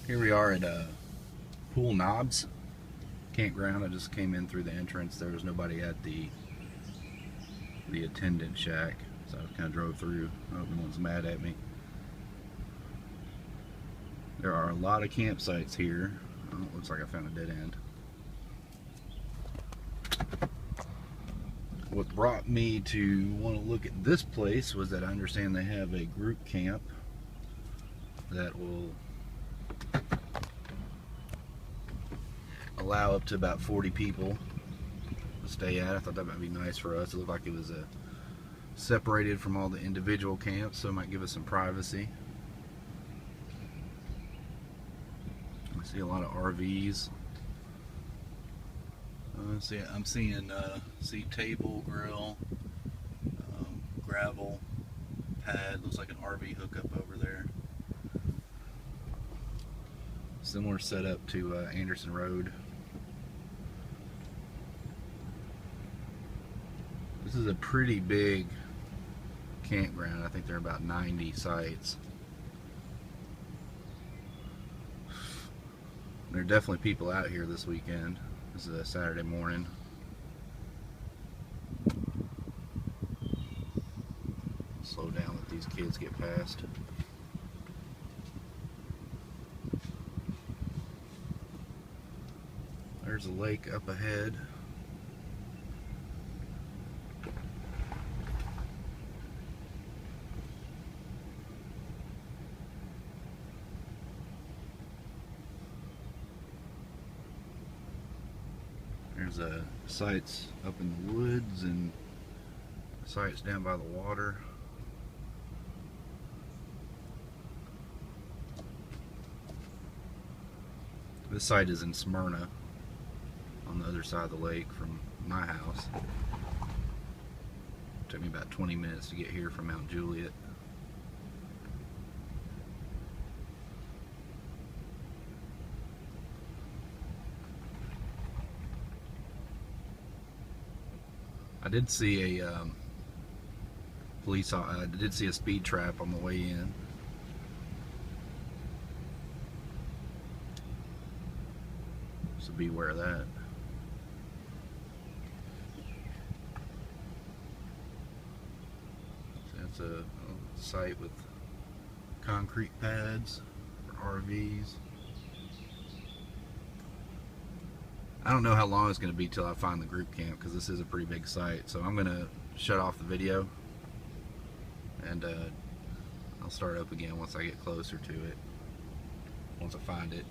Here we are at Poole Knobs Campground. I just came in through the entrance. There was nobody at the attendant shack, so I kind of drove through. I hope no one's mad at me. There are a lot of campsites here. Oh, it looks like I found a dead end. What brought me to want to look at this place was that I understand they have a group camp that will allow up to about 40 people to stay at. I thought that might be nice for us. It looked like it was separated from all the individual camps, so it might give us some privacy. I see a lot of RVs. I'm seeing see table, grill, gravel pad. Looks like an RV hookup over there. Similar setup to Anderson Road. This is a pretty big campground. I think there are about 90 sites. There are definitely people out here this weekend. This is a Saturday morning. Slow down, let these kids get past. There's a lake up ahead. There's sites up in the woods and sites down by the water. This site is in Smyrna, on the other side of the lake from my house. It took me about 20 minutes to get here from Mount Juliet. I did see a I did see a speed trap on the way in. So beware of that. So that's a site with concrete pads for RVs. I don't know how long it's going to be till I find the group camp, because this is a pretty big site. So I'm going to shut off the video and I'll start up again once I get closer to it, once I find it.